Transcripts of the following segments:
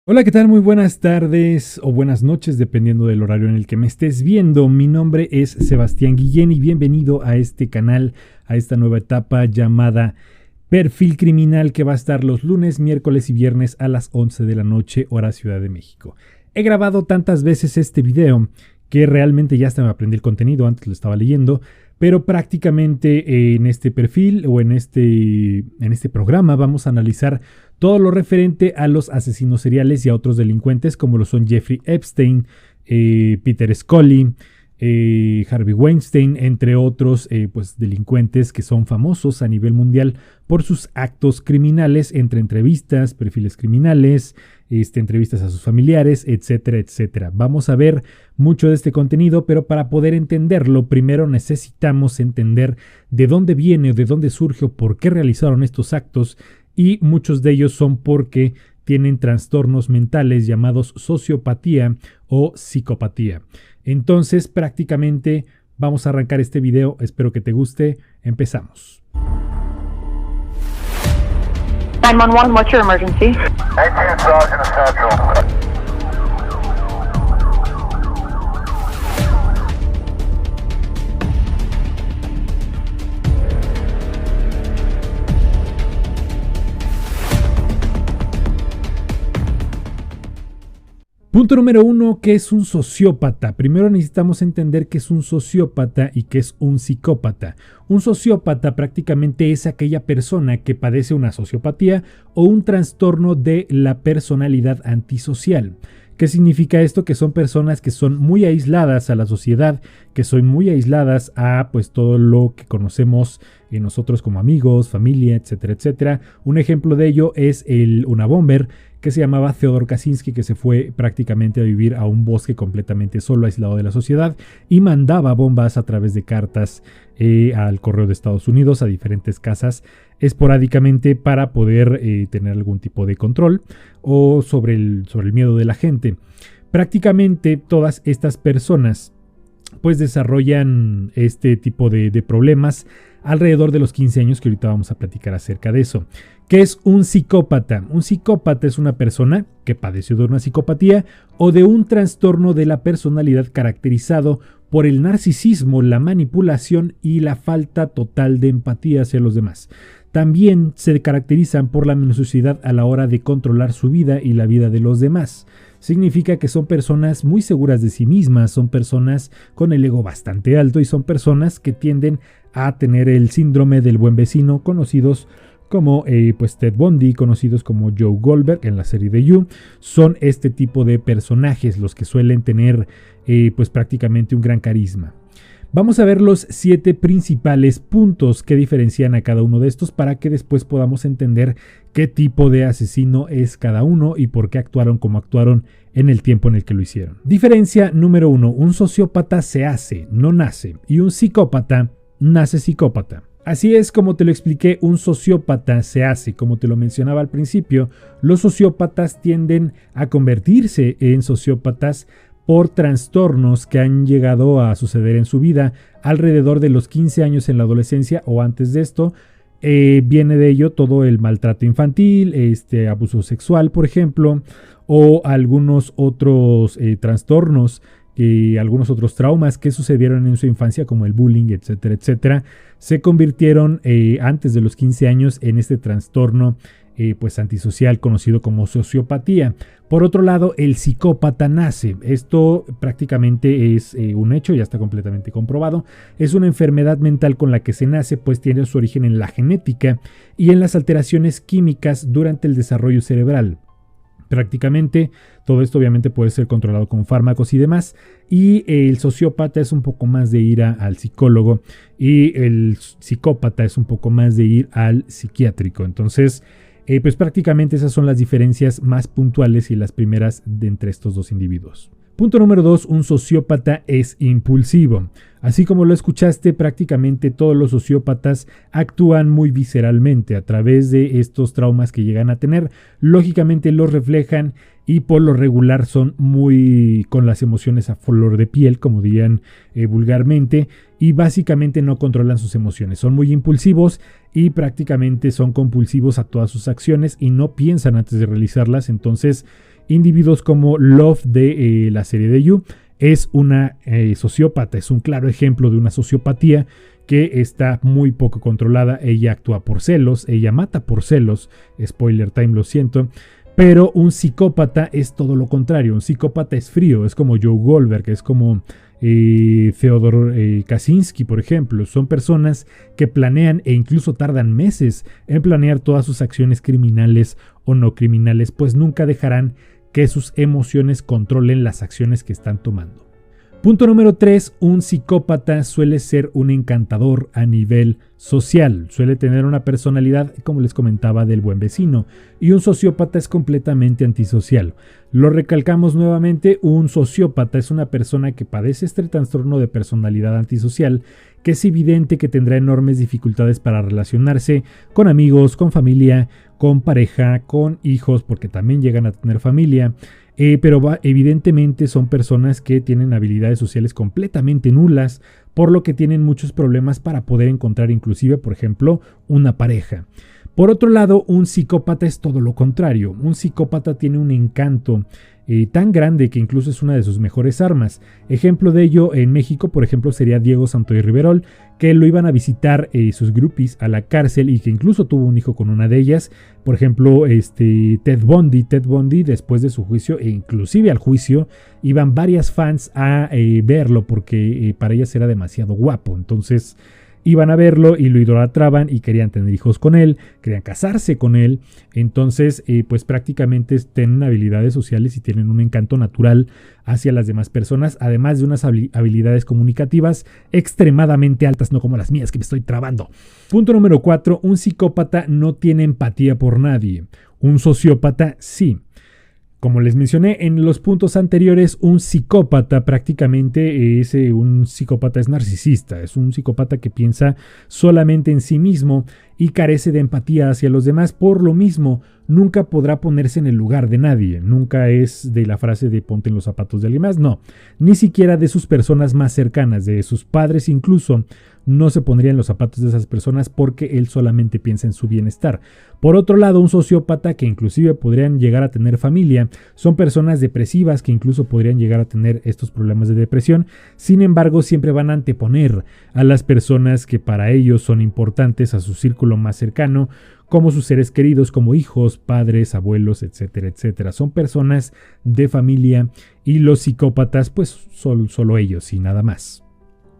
Hola, ¿qué tal? Muy buenas tardes o buenas noches, dependiendo del horario en el que me estés viendo. Mi nombre es Sebastián Guillén y bienvenido a este canal, a esta nueva etapa llamada Perfil Criminal, que va a estar los lunes, miércoles y viernes a las 11 de la noche, hora Ciudad de México. He grabado tantas veces este video que realmente ya hasta me aprendí el contenido, antes lo estaba leyendo, pero prácticamente en este perfil o en este programa vamos a analizar todo lo referente a los asesinos seriales y a otros delincuentes como lo son Jeffrey Epstein, Peter Scully, Harvey Weinstein, entre otros delincuentes que son famosos a nivel mundial por sus actos criminales, entre entrevistas, perfiles criminales, entrevistas a sus familiares, etcétera, etcétera. Vamos a ver mucho de este contenido, pero para poder entenderlo, primero necesitamos entender de dónde viene o de dónde surge o por qué realizaron estos actos, y muchos de ellos son porque tienen trastornos mentales llamados sociopatía o psicopatía. Entonces, prácticamente vamos a arrancar este video. Espero que te guste. Empezamos. 911, what's your emergency? 18 Sergeant Essential. Punto número 1, ¿qué es un sociópata? Primero necesitamos entender qué es un sociópata y qué es un psicópata. Un sociópata prácticamente es aquella persona que padece una sociopatía o un trastorno de la personalidad antisocial. ¿Qué significa esto? Que son personas que son muy aisladas a la sociedad, que son muy aisladas a todo lo que conocemos nosotros como amigos, familia, etcétera, etcétera. Un ejemplo de ello es una bomber que se llamaba Theodore Kaczynski, que se fue prácticamente a vivir a un bosque completamente solo, aislado de la sociedad, y mandaba bombas a través de cartas al correo de Estados Unidos a diferentes casas esporádicamente para poder tener algún tipo de control o sobre el miedo de la gente. Prácticamente todas estas personas desarrollan este tipo de problemas alrededor de los 15 años, que ahorita vamos a platicar acerca de eso. ¿Qué es un psicópata? Un psicópata es una persona que padeció de una psicopatía o de un trastorno de la personalidad caracterizado por el narcisismo, la manipulación y la falta total de empatía hacia los demás. También se caracterizan por la minuciosidad a la hora de controlar su vida y la vida de los demás. Significa que son personas muy seguras de sí mismas, son personas con el ego bastante alto y son personas que tienden a tener el síndrome del buen vecino, conocidos como Ted Bundy, conocidos como Joe Goldberg en la serie de You. Son este tipo de personajes los que suelen tener prácticamente un gran carisma. Vamos a ver los 7 principales puntos que diferencian a cada uno de estos para que después podamos entender qué tipo de asesino es cada uno y por qué actuaron como actuaron en el tiempo en el que lo hicieron. Diferencia número 1. Un sociópata se hace, no nace, y un psicópata nace psicópata. Así es como te lo expliqué, un sociópata se hace. Como te lo mencionaba al principio, los sociópatas tienden a convertirse en sociópatas por trastornos que han llegado a suceder en su vida alrededor de los 15 años en la adolescencia o antes de esto. Viene de ello todo el maltrato infantil, abuso sexual, por ejemplo, o algunos otros trastornos, algunos otros traumas que sucedieron en su infancia, como el bullying, etcétera, etcétera, se convirtieron antes de los 15 años en este trastorno antisocial conocido como sociopatía. Por otro lado, el psicópata nace. Esto prácticamente es un hecho, ya está completamente comprobado. Es una enfermedad mental con la que se nace, pues tiene su origen en la genética y en las alteraciones químicas durante el desarrollo cerebral. Prácticamente todo esto obviamente puede ser controlado con fármacos y demás, y el sociópata es un poco más de ir al psicólogo y el psicópata es un poco más de ir al psiquiátrico. Entonces prácticamente esas son las diferencias más puntuales y las primeras de entre estos dos individuos. Punto número 2, un sociópata es impulsivo. Así como lo escuchaste, prácticamente todos los sociópatas actúan muy visceralmente a través de estos traumas que llegan a tener. Lógicamente los reflejan y por lo regular son muy con las emociones a flor de piel, como dirían vulgarmente, y básicamente no controlan sus emociones. Son muy impulsivos y prácticamente son compulsivos a todas sus acciones y no piensan antes de realizarlas. Entonces Individuos como Love de la serie de You es una sociópata, es un claro ejemplo de una sociopatía que está muy poco controlada. Ella actúa por celos, ella mata por celos, spoiler time, lo siento. Pero un psicópata es todo lo contrario, un psicópata es frío, es como Joe Goldberg, es como Theodor Kaczynski, por ejemplo. Son personas que planean e incluso tardan meses en planear todas sus acciones criminales o no criminales, pues nunca dejarán que sus emociones controlen las acciones que están tomando. Punto número 3, un psicópata suele ser un encantador a nivel social, suele tener una personalidad, como les comentaba, del buen vecino, y un sociópata es completamente antisocial. Lo recalcamos nuevamente, un sociópata es una persona que padece este trastorno de personalidad antisocial, que es evidente que tendrá enormes dificultades para relacionarse con amigos, con familia, con pareja, con hijos, porque también llegan a tener familia. Pero evidentemente son personas que tienen habilidades sociales completamente nulas, por lo que tienen muchos problemas para poder encontrar inclusive, por ejemplo, una pareja. Por otro lado, un psicópata es todo lo contrario. Un psicópata tiene un encanto tan grande que incluso es una de sus mejores armas. Ejemplo de ello en México, por ejemplo, sería Diego Santoy Riverol, que lo iban a visitar sus groupies a la cárcel y que incluso tuvo un hijo con una de ellas. Por ejemplo, Ted Bundy, después de su juicio e inclusive al juicio, iban varias fans a verlo porque para ellas era demasiado guapo. Entonces iban a verlo y lo idolatraban y querían tener hijos con él, querían casarse con él. Entonces, pues prácticamente tienen habilidades sociales y tienen un encanto natural hacia las demás personas, además de unas habilidades comunicativas extremadamente altas, no como las mías que me estoy trabando. Punto número 4, un psicópata no tiene empatía por nadie. Un sociópata sí. Como les mencioné en los puntos anteriores, un psicópata prácticamente un psicópata es narcisista, es un psicópata que piensa solamente en sí mismo y carece de empatía hacia los demás. Por lo mismo, nunca podrá ponerse en el lugar de nadie. Nunca es de la frase de ponte en los zapatos de alguien más, no. Ni siquiera de sus personas más cercanas, de sus padres incluso, no se pondría en los zapatos de esas personas porque él solamente piensa en su bienestar. Por otro lado, un sociópata, que inclusive podrían llegar a tener familia, son personas depresivas que incluso podrían llegar a tener estos problemas de depresión. Sin embargo, siempre van a anteponer a las personas que para ellos son importantes, a su círculo más cercano, como sus seres queridos, como hijos, padres, abuelos, etcétera, etcétera. Son personas de familia y los psicópatas, pues solo ellos y nada más.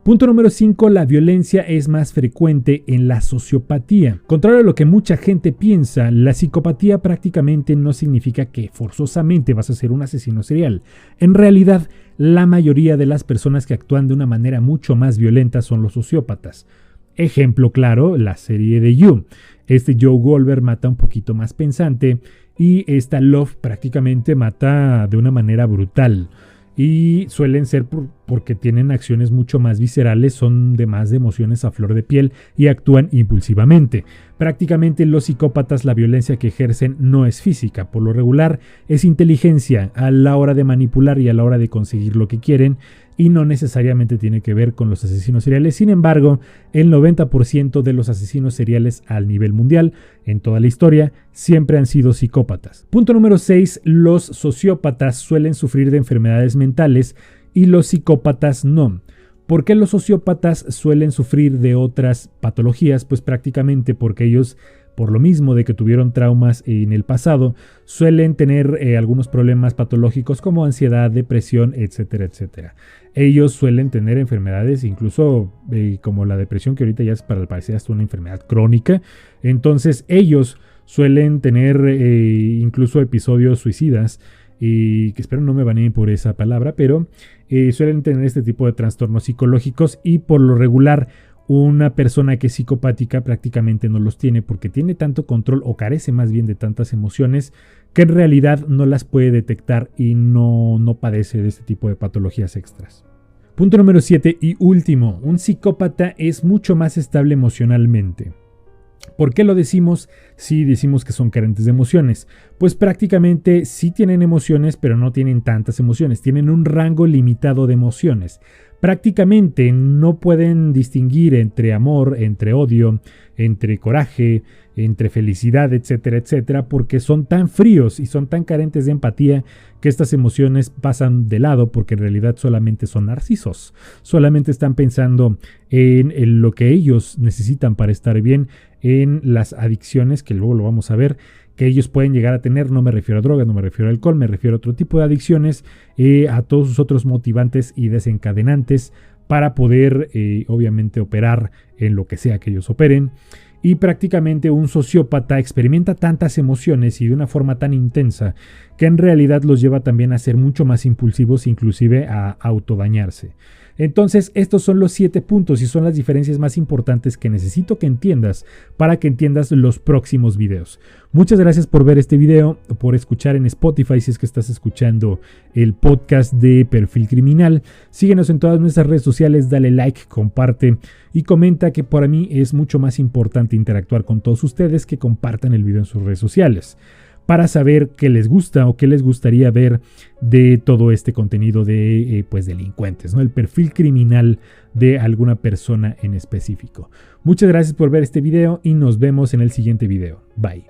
Punto número 5. La violencia es más frecuente en la sociopatía. Contrario a lo que mucha gente piensa, la psicopatía prácticamente no significa que forzosamente vas a ser un asesino serial. En realidad, la mayoría de las personas que actúan de una manera mucho más violenta son los sociópatas. Ejemplo claro, la serie de You. Joe Goldberg mata un poquito más pensante y esta Love prácticamente mata de una manera brutal. Y suelen ser porque tienen acciones mucho más viscerales, son de más de emociones a flor de piel y actúan impulsivamente. Prácticamente los psicópatas, la violencia que ejercen no es física, por lo regular es inteligencia a la hora de manipular y a la hora de conseguir lo que quieren, y no necesariamente tiene que ver con los asesinos seriales. Sin embargo, el 90% de los asesinos seriales a nivel mundial, en toda la historia, siempre han sido psicópatas. Punto número 6. Los sociópatas suelen sufrir de enfermedades mentales y los psicópatas no. ¿Por qué los sociópatas suelen sufrir de otras patologías? Pues prácticamente porque ellos, por lo mismo de que tuvieron traumas en el pasado, suelen tener algunos problemas patológicos como ansiedad, depresión, etcétera, etcétera. Ellos suelen tener enfermedades incluso como la depresión, que ahorita ya es para el parecer hasta una enfermedad crónica. Entonces ellos suelen tener incluso episodios suicidas, y que espero no me baneen por esa palabra, pero suelen tener este tipo de trastornos psicológicos, y por lo regular una persona que es psicopática prácticamente no los tiene porque tiene tanto control o carece más bien de tantas emociones que en realidad no las puede detectar y no padece de este tipo de patologías extras. Punto número 7 y último, un psicópata es mucho más estable emocionalmente. ¿Por qué lo decimos si decimos que son carentes de emociones? Pues prácticamente sí tienen emociones, pero no tienen tantas emociones. Tienen un rango limitado de emociones. Prácticamente no pueden distinguir entre amor, entre odio, entre coraje, entre felicidad, etcétera, etcétera, porque son tan fríos y son tan carentes de empatía que estas emociones pasan de lado porque en realidad solamente son narcisos. Solamente están pensando en lo que ellos necesitan para estar bien, en las adicciones, que luego lo vamos a ver, que ellos pueden llegar a tener. No me refiero a drogas, no me refiero a alcohol, me refiero a otro tipo de adicciones, a todos sus otros motivantes y desencadenantes para poder obviamente operar en lo que sea que ellos operen. Y prácticamente un sociópata experimenta tantas emociones y de una forma tan intensa que en realidad los lleva también a ser mucho más impulsivos, inclusive a autodañarse. Entonces, estos son los 7 puntos y son las diferencias más importantes que necesito que entiendas para que entiendas los próximos videos. Muchas gracias por ver este video, por escuchar en Spotify si es que estás escuchando el podcast de Perfil Criminal. Síguenos en todas nuestras redes sociales, dale like, comparte y comenta, que para mí es mucho más importante interactuar con todos ustedes que compartan el video en sus redes sociales, para saber qué les gusta o qué les gustaría ver de todo este contenido de pues delincuentes, ¿no? El perfil criminal de alguna persona en específico. Muchas gracias por ver este video y nos vemos en el siguiente video. Bye.